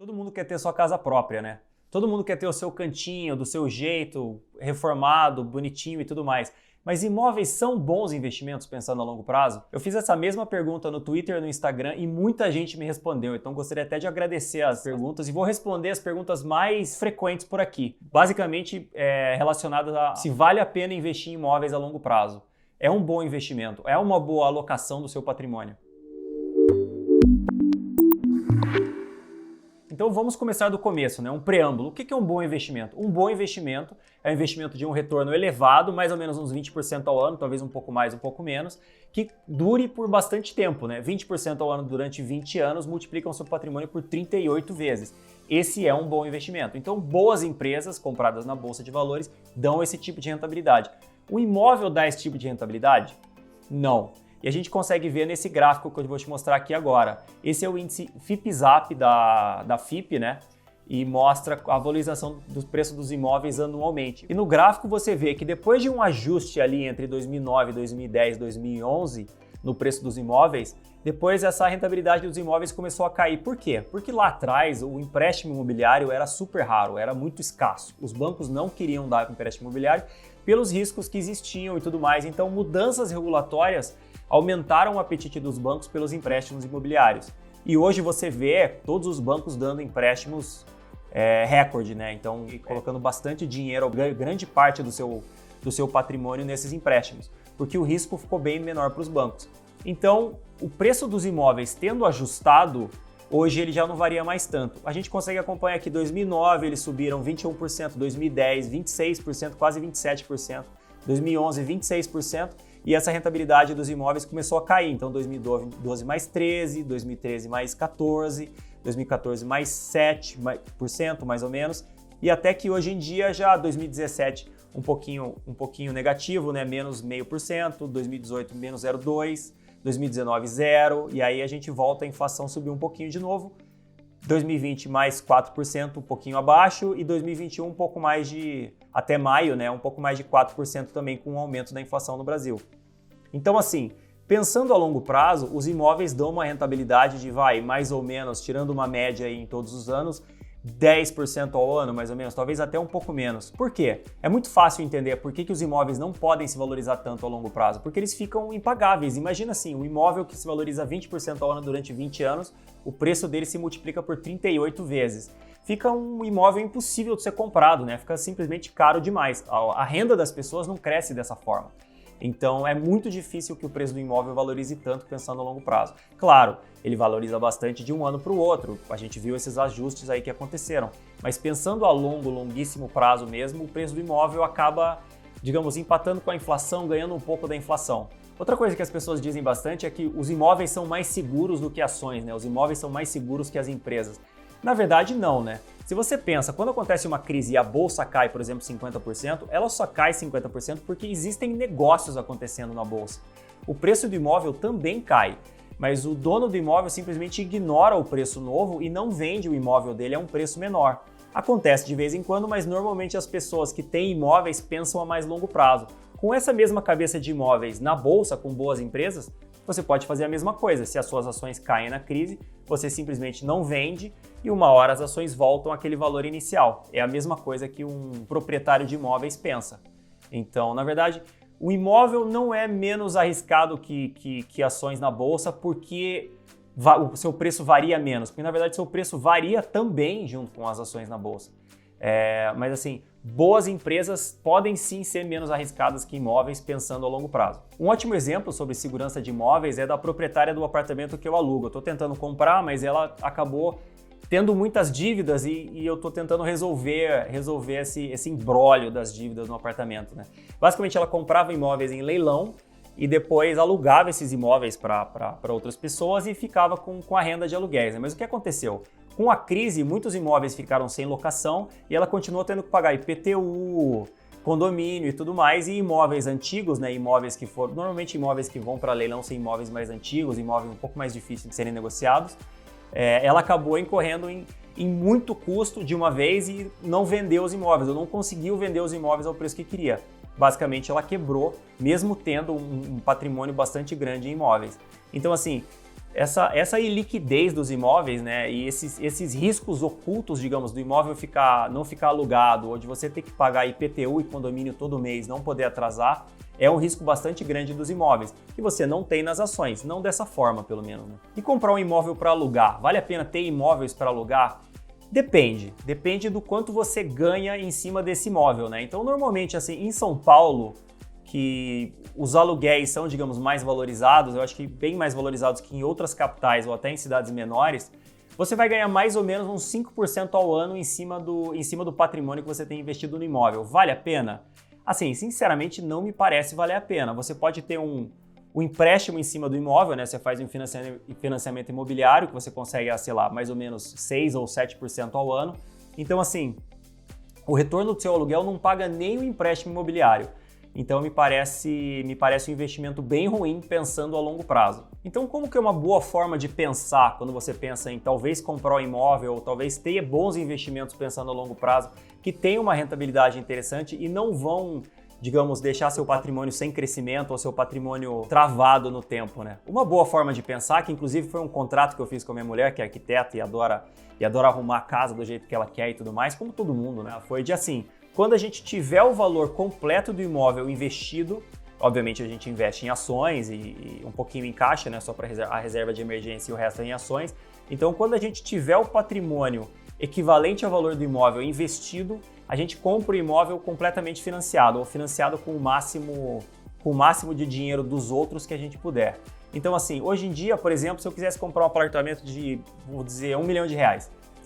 Todo mundo quer ter sua casa própria, né? Todo mundo quer ter o seu cantinho, do seu jeito, reformado, bonitinho e tudo mais. Mas imóveis são bons investimentos pensando a longo prazo? Eu fiz essa mesma pergunta no Twitter e no Instagram e muita gente me respondeu. Então gostaria até de agradecer as perguntas e vou responder as perguntas mais frequentes por aqui. Basicamente relacionadas a se vale a pena investir em imóveis a longo prazo. É um bom investimento? É uma boa alocação do seu patrimônio? Então vamos começar do começo, né? Um preâmbulo. O que é um bom investimento? Um bom investimento é um investimento de um retorno elevado, mais ou menos uns 20% ao ano, talvez um pouco mais, um pouco menos, que dure por bastante tempo, né? 20% ao ano durante 20 anos multiplicam seu patrimônio por 38 vezes. Esse é um bom investimento. Então, boas empresas compradas na Bolsa de Valores dão esse tipo de rentabilidade. O imóvel dá esse tipo de rentabilidade? Não. E a gente consegue ver nesse gráfico que eu vou te mostrar aqui agora. Esse é o índice FIPZAP da FIP, né? E mostra a valorização do preço dos imóveis anualmente. E no gráfico você vê que depois de um ajuste ali entre 2009, 2010, 2011 no preço dos imóveis, depois essa rentabilidade dos imóveis começou a cair. Por quê? Porque lá atrás o empréstimo imobiliário era super raro, era muito escasso. Os bancos não queriam dar empréstimo imobiliário pelos riscos que existiam e tudo mais. Então, mudanças regulatórias aumentaram o apetite dos bancos pelos empréstimos imobiliários. E hoje você vê todos os bancos dando empréstimos recorde, né? Então, colocando bastante dinheiro, grande parte do seu patrimônio nesses empréstimos, porque o risco ficou bem menor para os bancos. Então, o preço dos imóveis tendo ajustado, hoje ele já não varia mais tanto. A gente consegue acompanhar que em 2009 eles subiram 21%, 2010 26%, quase 27%, 2011 26%, e essa rentabilidade dos imóveis começou a cair. Então 2012 mais 13%, 2013 mais 14%, 2014 mais 7% mais ou menos, e até que hoje em dia já 2017 um pouquinho negativo, né? Menos 0,5%, 2018 menos 0,2%, 2019 0%, e aí a gente volta, a inflação subiu um pouquinho de novo, 2020 mais 4%, um pouquinho abaixo, e 2021 um pouco mais até maio, né, um pouco mais de 4% também com o aumento da inflação no Brasil. Então assim, pensando a longo prazo, os imóveis dão uma rentabilidade de mais ou menos, tirando uma média aí em todos os anos, 10% ao ano, mais ou menos, talvez até um pouco menos. Por quê? É muito fácil entender por que os imóveis não podem se valorizar tanto a longo prazo, porque eles ficam impagáveis. Imagina assim, um imóvel que se valoriza 20% ao ano durante 20 anos, o preço dele se multiplica por 38 vezes. Fica um imóvel impossível de ser comprado, né? Fica simplesmente caro demais. A renda das pessoas não cresce dessa forma. Então é muito difícil que o preço do imóvel valorize tanto pensando a longo prazo. Claro, ele valoriza bastante de um ano para o outro, a gente viu esses ajustes aí que aconteceram, mas pensando a longuíssimo prazo mesmo, o preço do imóvel acaba, digamos, empatando com a inflação, ganhando um pouco da inflação. Outra coisa que as pessoas dizem bastante é que os imóveis são mais seguros do que ações, né? Os imóveis são mais seguros que as empresas. Na verdade, não, né? Se você pensa, quando acontece uma crise e a bolsa cai, por exemplo, 50%, ela só cai 50% porque existem negócios acontecendo na bolsa. O preço do imóvel também cai, mas o dono do imóvel simplesmente ignora o preço novo e não vende o imóvel dele a um preço menor. Acontece de vez em quando, mas normalmente as pessoas que têm imóveis pensam a mais longo prazo. Com essa mesma cabeça de imóveis na bolsa, com boas empresas, você pode fazer a mesma coisa. Se as suas ações caem na crise, você simplesmente não vende e uma hora as ações voltam àquele valor inicial. É a mesma coisa que um proprietário de imóveis pensa. Então, na verdade, o imóvel não é menos arriscado que ações na bolsa porque o seu preço varia menos. Porque, na verdade, o seu preço varia também junto com as ações na bolsa. Mas assim, boas empresas podem sim ser menos arriscadas que imóveis pensando a longo prazo. Um ótimo exemplo sobre segurança de imóveis é da proprietária do apartamento que eu alugo. Eu estou tentando comprar, mas ela acabou tendo muitas dívidas e eu estou tentando resolver esse imbróglio das dívidas no apartamento, né? Basicamente, ela comprava imóveis em leilão e depois alugava esses imóveis para outras pessoas e ficava com a renda de aluguéis, né? Mas o que aconteceu? Com a crise, muitos imóveis ficaram sem locação e ela continuou tendo que pagar IPTU, condomínio e tudo mais, e imóveis antigos, né, normalmente imóveis que vão para leilão são imóveis mais antigos, imóveis um pouco mais difíceis de serem negociados, ela acabou incorrendo em muito custo de uma vez e não vendeu os imóveis, ou não conseguiu vender os imóveis ao preço que queria. Basicamente, ela quebrou, mesmo tendo um patrimônio bastante grande em imóveis. Então, assim, essa iliquidez dos imóveis, né, e esses riscos ocultos, digamos, do imóvel não ficar alugado, ou de você ter que pagar IPTU e condomínio todo mês, não poder atrasar, é um risco bastante grande dos imóveis, que você não tem nas ações, não dessa forma, pelo menos. Né? E comprar um imóvel para alugar, vale a pena ter imóveis para alugar? Depende do quanto você ganha em cima desse imóvel, né? Então, normalmente, assim, em São Paulo, que os aluguéis são, digamos, mais valorizados, eu acho que bem mais valorizados que em outras capitais ou até em cidades menores, você vai ganhar mais ou menos uns 5% ao ano em cima do patrimônio que você tem investido no imóvel. Vale a pena? Assim, sinceramente, não me parece valer a pena. Você pode ter um empréstimo em cima do imóvel, né? Você faz um financiamento imobiliário que você consegue, sei lá, mais ou menos 6 ou 7% ao ano. Então, assim, o retorno do seu aluguel não paga nem o empréstimo imobiliário. Então me parece um investimento bem ruim pensando a longo prazo. Então como que é uma boa forma de pensar quando você pensa em talvez comprar um imóvel ou talvez ter bons investimentos pensando a longo prazo que tenham uma rentabilidade interessante e não vão, digamos, deixar seu patrimônio sem crescimento ou seu patrimônio travado no tempo, né? Uma boa forma de pensar, que inclusive foi um contrato que eu fiz com a minha mulher, que é arquiteta e adora arrumar a casa do jeito que ela quer e tudo mais, como todo mundo, né? Foi de assim, quando a gente tiver o valor completo do imóvel investido, obviamente a gente investe em ações e um pouquinho em caixa, né, só para a reserva de emergência e o resto é em ações. Então, quando a gente tiver o patrimônio equivalente ao valor do imóvel investido, a gente compra o imóvel completamente financiado, ou financiado com o máximo de dinheiro dos outros que a gente puder. Então, assim, hoje em dia, por exemplo, se eu quisesse comprar um apartamento de, vou dizer, R$1 milhão,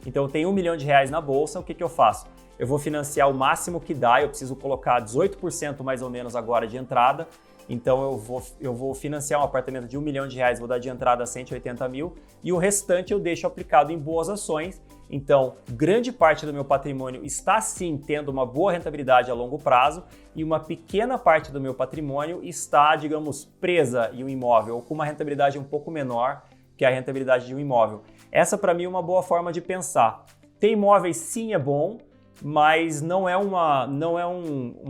então eu tenho R$1 milhão na bolsa, o que eu faço? Eu vou financiar o máximo que dá, eu preciso colocar 18% mais ou menos agora de entrada, então eu vou financiar um apartamento de R$1 milhão, vou dar de entrada 180 mil e o restante eu deixo aplicado em boas ações. Então, grande parte do meu patrimônio está sim tendo uma boa rentabilidade a longo prazo e uma pequena parte do meu patrimônio está, digamos, presa em um imóvel ou com uma rentabilidade um pouco menor que a rentabilidade de um imóvel. Essa para mim é uma boa forma de pensar. Ter imóveis sim é bom, mas não é uma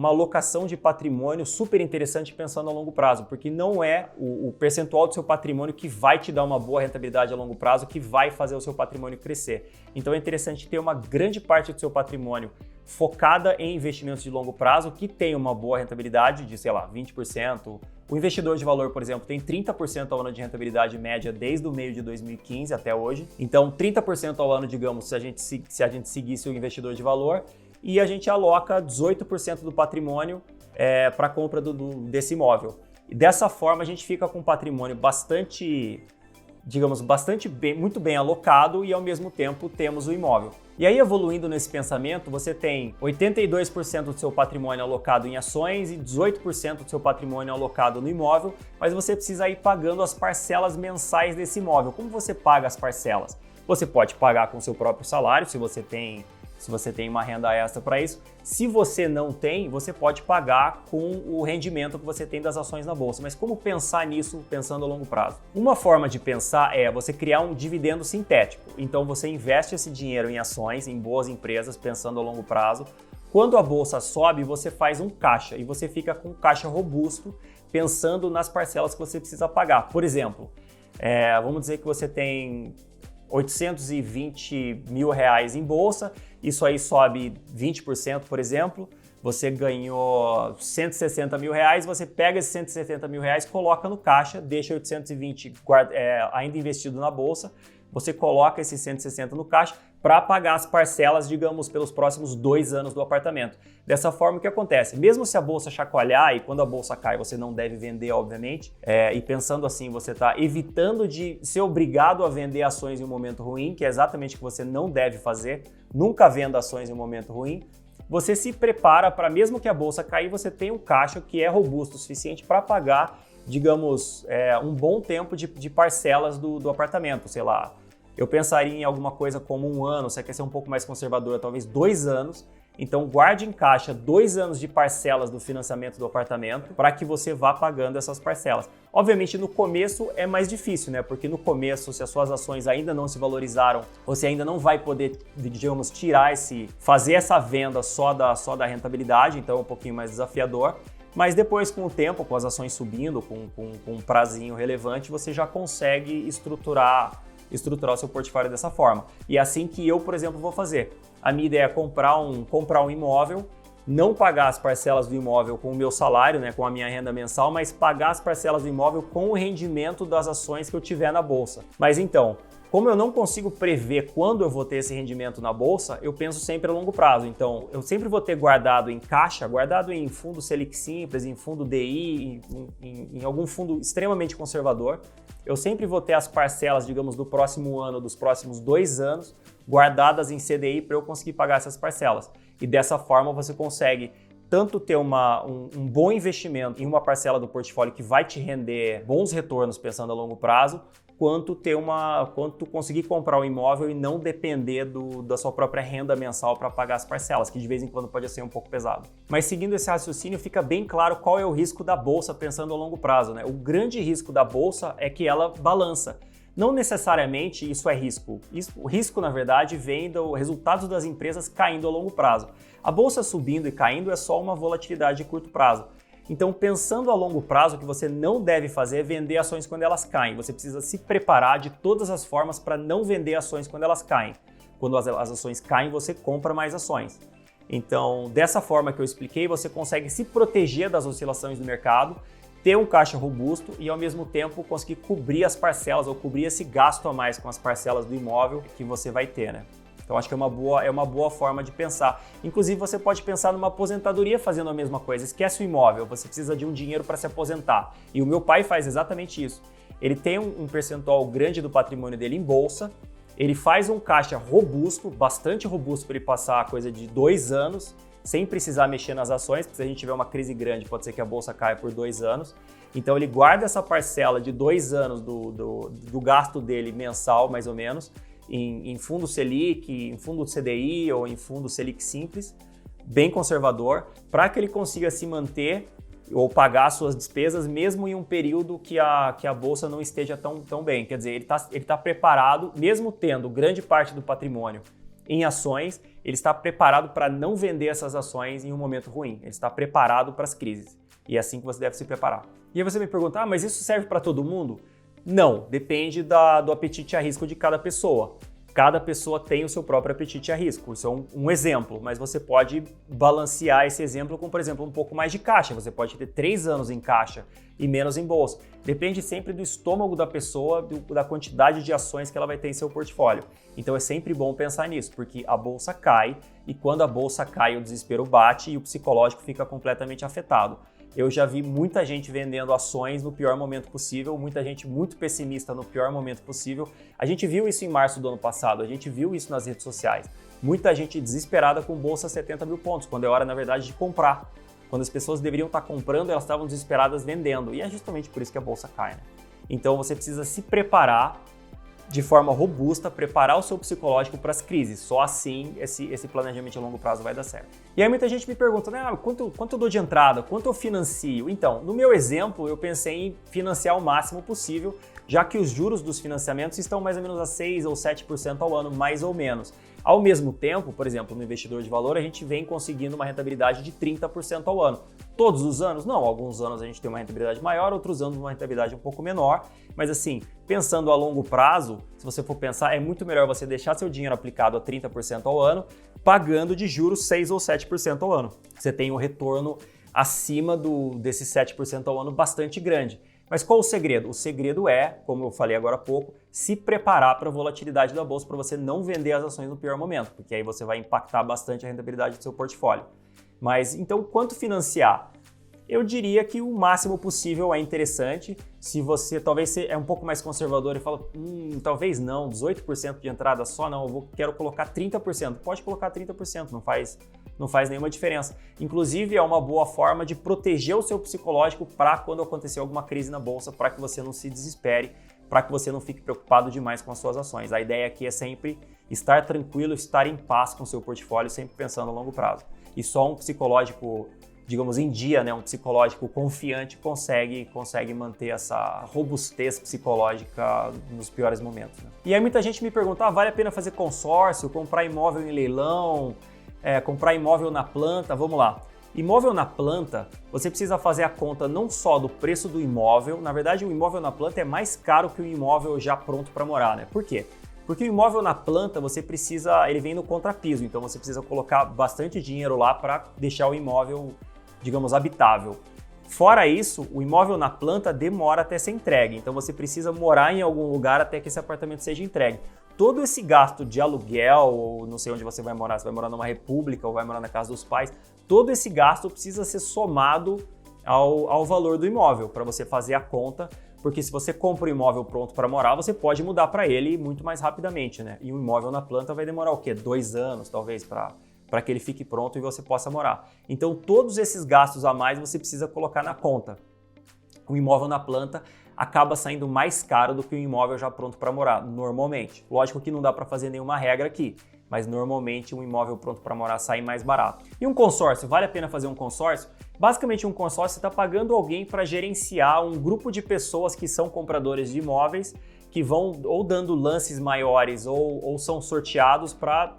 alocação de patrimônio super interessante pensando a longo prazo, porque não é o percentual do seu patrimônio que vai te dar uma boa rentabilidade a longo prazo, que vai fazer o seu patrimônio crescer. Então é interessante ter uma grande parte do seu patrimônio focada em investimentos de longo prazo que tem uma boa rentabilidade de, sei lá, 20%. O investidor de valor, por exemplo, tem 30% ao ano de rentabilidade média desde o meio de 2015 até hoje. Então, 30% ao ano, digamos, se a gente seguisse o investidor de valor, e a gente aloca 18% do patrimônio para a compra desse imóvel. E dessa forma, a gente fica com um patrimônio muito bem alocado e, ao mesmo tempo, temos o imóvel. E aí, evoluindo nesse pensamento, você tem 82% do seu patrimônio alocado em ações e 18% do seu patrimônio alocado no imóvel, mas você precisa ir pagando as parcelas mensais desse imóvel. Como você paga as parcelas? Você pode pagar com o seu próprio salário, se você tem uma renda extra para isso. Se você não tem, você pode pagar com o rendimento que você tem das ações na bolsa. Mas como pensar nisso pensando a longo prazo? Uma forma de pensar é você criar um dividendo sintético. Então você investe esse dinheiro em ações, em boas empresas, pensando a longo prazo. Quando a bolsa sobe, você faz um caixa e você fica com um caixa robusto, pensando nas parcelas que você precisa pagar. Por exemplo, vamos dizer que você tem R$820 mil em bolsa, isso aí sobe 20%, por exemplo, você ganhou R$160 mil, você pega esses R$160 mil, coloca no caixa, deixa 820 ainda investido na bolsa, você coloca esses 160 no caixa para pagar as parcelas, digamos, pelos próximos 2 anos do apartamento. Dessa forma, o que acontece? Mesmo se a bolsa chacoalhar, e quando a bolsa cai, você não deve vender, obviamente, e pensando assim, você está evitando de ser obrigado a vender ações em um momento ruim, que é exatamente o que você não deve fazer, nunca venda ações em um momento ruim. Você se prepara para, mesmo que a bolsa cair, você tem um caixa que é robusto o suficiente para pagar, digamos, um bom tempo de parcelas do apartamento, sei lá. Eu pensaria em alguma coisa como 1 ano, se você quer ser um pouco mais conservador, talvez 2 anos. Então guarde em caixa 2 anos de parcelas do financiamento do apartamento para que você vá pagando essas parcelas. Obviamente no começo é mais difícil, né? Porque no começo, se as suas ações ainda não se valorizaram, você ainda não vai poder, digamos, fazer essa venda só da rentabilidade, então é um pouquinho mais desafiador. Mas depois, com o tempo, com as ações subindo, com um prazinho relevante, você já consegue estruturar o seu portfólio dessa forma. E é assim que eu, por exemplo, vou fazer. A minha ideia é comprar um imóvel, não pagar as parcelas do imóvel com o meu salário, né, com a minha renda mensal, mas pagar as parcelas do imóvel com o rendimento das ações que eu tiver na bolsa. Mas então, como eu não consigo prever quando eu vou ter esse rendimento na bolsa, eu penso sempre a longo prazo. Então, eu sempre vou ter guardado em caixa, guardado em fundo Selic Simples, em fundo DI, em algum fundo extremamente conservador. Eu sempre vou ter as parcelas, digamos, do próximo ano, dos próximos 2 anos, guardadas em CDI para eu conseguir pagar essas parcelas. E dessa forma você consegue tanto ter um bom investimento em uma parcela do portfólio que vai te render bons retornos pensando a longo prazo, quanto conseguir comprar um imóvel e não depender da sua própria renda mensal para pagar as parcelas, que de vez em quando pode ser um pouco pesado. Mas seguindo esse raciocínio, fica bem claro qual é o risco da bolsa pensando a longo prazo, né? O grande risco da bolsa é que ela balança. Não necessariamente isso é risco. O risco, na verdade, vem do resultado das empresas caindo a longo prazo. A bolsa subindo e caindo é só uma volatilidade de curto prazo. Então, pensando a longo prazo, o que você não deve fazer é vender ações quando elas caem. Você precisa se preparar de todas as formas para não vender ações quando elas caem. Quando as ações caem, você compra mais ações. Então, dessa forma que eu expliquei, você consegue se proteger das oscilações do mercado, ter um caixa robusto e, ao mesmo tempo, conseguir cobrir as parcelas ou cobrir esse gasto a mais com as parcelas do imóvel que você vai ter, né? Então, acho que é uma boa forma de pensar. Inclusive, você pode pensar numa aposentadoria fazendo a mesma coisa. Esquece o imóvel, você precisa de um dinheiro para se aposentar. E o meu pai faz exatamente isso. Ele tem um percentual grande do patrimônio dele em bolsa, ele faz um caixa robusto, bastante robusto para ele passar a coisa de 2 anos, sem precisar mexer nas ações, porque se a gente tiver uma crise grande, pode ser que a bolsa caia por 2 anos. Então, ele guarda essa parcela de 2 anos do gasto dele mensal, mais ou menos, em fundo Selic, em fundo CDI ou em fundo Selic Simples, bem conservador, para que ele consiga se manter ou pagar suas despesas mesmo em um período que a bolsa não esteja tão bem. Quer dizer, ele tá preparado, mesmo tendo grande parte do patrimônio em ações, ele está preparado para não vender essas ações em um momento ruim. Ele está preparado para as crises. E é assim que você deve se preparar. E aí você me pergunta, mas isso serve para todo mundo? Não, depende do apetite a risco de cada pessoa. Cada pessoa tem o seu próprio apetite a risco. Isso é um exemplo, mas você pode balancear esse exemplo com, por exemplo, um pouco mais de caixa. Você pode ter 3 anos em caixa e menos em bolsa. Depende sempre do estômago da pessoa, da quantidade de ações que ela vai ter em seu portfólio. Então é sempre bom pensar nisso, porque a bolsa cai e quando a bolsa cai o desespero bate e o psicológico fica completamente afetado. Eu já vi muita gente vendendo ações no pior momento possível, muita gente muito pessimista no pior momento possível. A gente viu isso em março do ano passado, a gente viu isso nas redes sociais. Muita gente desesperada com bolsa a 70 mil pontos, quando é hora, na verdade, de comprar. Quando as pessoas deveriam estar comprando, elas estavam desesperadas vendendo. E é justamente por isso que a bolsa cai, né? Então você precisa se preparar de forma robusta, preparar o seu psicológico para as crises. Só assim esse planejamento a longo prazo vai dar certo. E aí muita gente me pergunta, né, quanto eu dou de entrada? Quanto eu financio? Então, no meu exemplo, eu pensei em financiar o máximo possível, já que os juros dos financiamentos estão mais ou menos a 6 ou 7% ao ano, mais ou menos. Ao mesmo tempo, por exemplo, no investidor de valor, a gente vem conseguindo uma rentabilidade de 30% ao ano. Todos os anos? Não, alguns anos a gente tem uma rentabilidade maior, outros anos uma rentabilidade um pouco menor, mas assim, pensando a longo prazo, se você for pensar, é muito melhor você deixar seu dinheiro aplicado a 30% ao ano, pagando de juros 6 ou 7% ao ano. Você tem um retorno acima desses 7% ao ano bastante grande. Mas qual o segredo? O segredo é, como eu falei agora há pouco, se preparar para a volatilidade da bolsa para você não vender as ações no pior momento, porque aí você vai impactar bastante a rentabilidade do seu portfólio. Mas então, quanto financiar? Eu diria que o máximo possível é interessante. Se você talvez é um pouco mais conservador e fala, talvez não, 18% de entrada só, não, quero colocar 30%. Pode colocar 30%, não faz nenhuma diferença. Inclusive, é uma boa forma de proteger o seu psicológico para quando acontecer alguma crise na bolsa, para que você não se desespere, para que você não fique preocupado demais com as suas ações. A ideia aqui é sempre estar tranquilo, estar em paz com o seu portfólio, sempre pensando a longo prazo. E só um psicológico, digamos, em dia, né, um psicológico confiante consegue manter essa robustez psicológica nos piores momentos, né? E aí muita gente me pergunta, vale a pena fazer consórcio, comprar imóvel em leilão, comprar imóvel na planta? Vamos lá. Imóvel na planta, você precisa fazer a conta não só do preço do imóvel, na verdade o imóvel na planta é mais caro que o imóvel já pronto para morar, né? Por quê? Porque o imóvel na planta ele vem no contrapiso, então você precisa colocar bastante dinheiro lá para deixar o imóvel, digamos, habitável. Fora isso, o imóvel na planta demora até ser entregue, então você precisa morar em algum lugar até que esse apartamento seja entregue. Todo esse gasto de aluguel, ou não sei onde você vai morar numa república ou vai morar na casa dos pais, todo esse gasto precisa ser somado ao valor do imóvel para você fazer a conta, porque se você compra um imóvel pronto para morar, você pode mudar para ele muito mais rapidamente, né? E um imóvel na planta vai demorar o quê? 2 anos, talvez, para que ele fique pronto e você possa morar. Então, todos esses gastos a mais você precisa colocar na conta. O imóvel na planta acaba saindo mais caro do que o imóvel já pronto para morar, normalmente. Lógico que não dá para fazer nenhuma regra aqui, mas normalmente um imóvel pronto para morar sai mais barato. E um consórcio, vale a pena fazer um consórcio? Basicamente um consórcio você está pagando alguém para gerenciar um grupo de pessoas que são compradores de imóveis, que vão ou dando lances maiores ou são sorteados para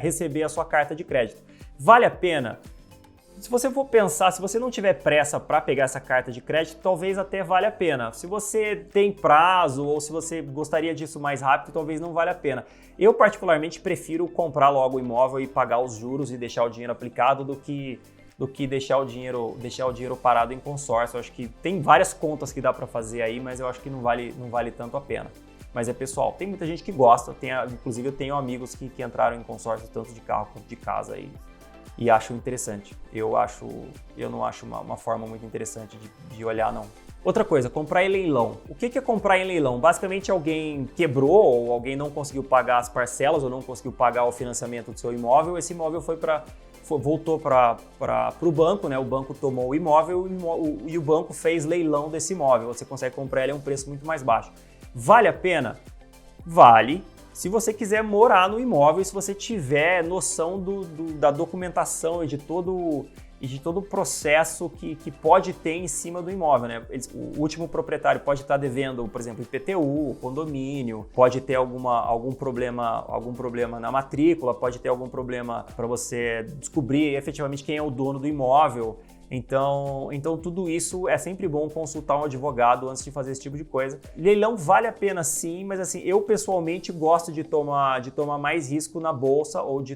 receber a sua carta de crédito. Vale a pena? Se você for pensar, se você não tiver pressa para pegar essa carta de crédito, talvez até valha a pena. Se você tem prazo ou se você gostaria disso mais rápido, talvez não valha a pena. Eu particularmente prefiro comprar logo o imóvel e pagar os juros e deixar o dinheiro aplicado do que deixar o dinheiro parado em consórcio. Eu acho que tem várias contas que dá para fazer aí, mas eu acho que não vale tanto a pena. Mas é pessoal, tem muita gente que gosta, inclusive eu tenho amigos que entraram em consórcio tanto de carro quanto de casa aí. E acho interessante. Eu não acho uma forma muito interessante de olhar, não. Outra coisa, comprar em leilão. O que é comprar em leilão? Basicamente alguém quebrou ou alguém não conseguiu pagar as parcelas ou não conseguiu pagar o financiamento do seu imóvel. Esse imóvel voltou para o banco, né? O banco tomou o imóvel e o banco fez leilão desse imóvel. Você consegue comprar ele a um preço muito mais baixo. Vale a pena? Vale. Se você quiser morar no imóvel, se você tiver noção da documentação e de todo o processo que pode ter em cima do imóvel, né? O último proprietário pode estar devendo, por exemplo, IPTU, condomínio, pode ter algum problema na matrícula, pode ter algum problema para você descobrir efetivamente quem é o dono do imóvel. Então tudo isso é sempre bom consultar um advogado antes de fazer esse tipo de coisa. Leilão vale a pena sim, mas assim, eu pessoalmente gosto de tomar mais risco na bolsa ou de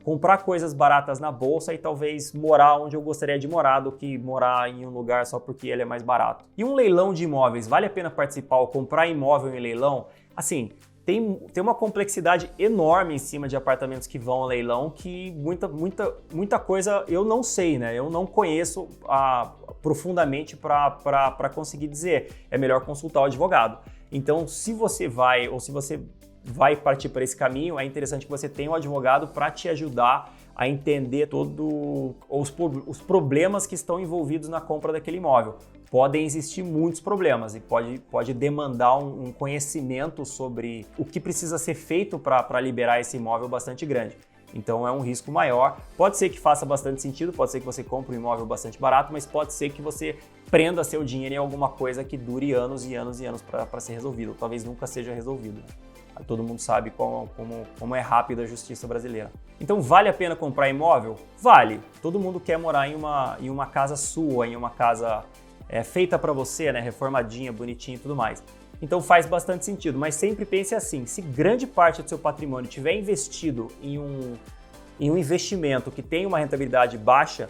comprar coisas baratas na bolsa e talvez morar onde eu gostaria de morar do que morar em um lugar só porque ele é mais barato. E um leilão de imóveis, vale a pena participar ou comprar imóvel em leilão? Assim, tem uma complexidade enorme em cima de apartamentos que vão a leilão que muita coisa eu não sei, né? Eu não conheço profundamente para conseguir dizer. É melhor consultar o advogado. Então, se você vai partir por esse caminho, é interessante que você tenha um advogado para te ajudar a entender todos os problemas que estão envolvidos na compra daquele imóvel. Podem existir muitos problemas e pode demandar um conhecimento sobre o que precisa ser feito para liberar esse imóvel bastante grande. Então é um risco maior. Pode ser que faça bastante sentido, pode ser que você compre um imóvel bastante barato, mas pode ser que você prenda seu dinheiro em alguma coisa que dure anos e anos e anos para ser resolvido. Talvez nunca seja resolvido. Todo mundo sabe como é rápida a justiça brasileira. Então vale a pena comprar imóvel? Vale. Todo mundo quer morar em uma casa sua, em uma casa feita para você, né? Reformadinha, bonitinha e tudo mais. Então faz bastante sentido, mas sempre pense assim, se grande parte do seu patrimônio tiver investido em um investimento que tem uma rentabilidade baixa,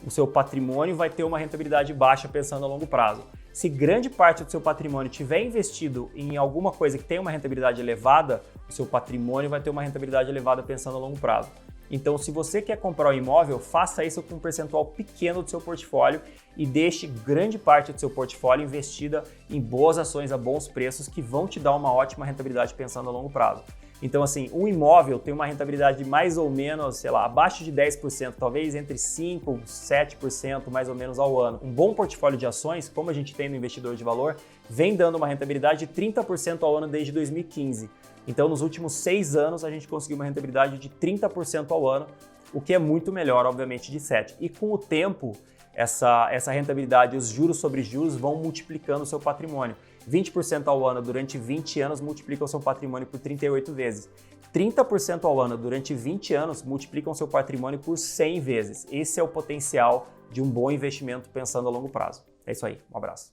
o seu patrimônio vai ter uma rentabilidade baixa pensando a longo prazo. Se grande parte do seu patrimônio tiver investido em alguma coisa que tem uma rentabilidade elevada, o seu patrimônio vai ter uma rentabilidade elevada pensando a longo prazo. Então, se você quer comprar um imóvel, faça isso com um percentual pequeno do seu portfólio e deixe grande parte do seu portfólio investida em boas ações a bons preços que vão te dar uma ótima rentabilidade pensando a longo prazo. Então, assim, um imóvel tem uma rentabilidade de mais ou menos, sei lá, abaixo de 10%, talvez entre 5% e 7% mais ou menos ao ano. Um bom portfólio de ações, como a gente tem no Investidor de Valor, vem dando uma rentabilidade de 30% ao ano desde 2015. Então, nos últimos 6 anos, a gente conseguiu uma rentabilidade de 30% ao ano, o que é muito melhor, obviamente, de 7%. E com o tempo, essa rentabilidade, os juros sobre juros vão multiplicando o seu patrimônio. 20% ao ano durante 20 anos multiplica o seu patrimônio por 38 vezes. 30% ao ano durante 20 anos multiplicam seu patrimônio por 100 vezes. Esse é o potencial de um bom investimento pensando a longo prazo. É isso aí, um abraço.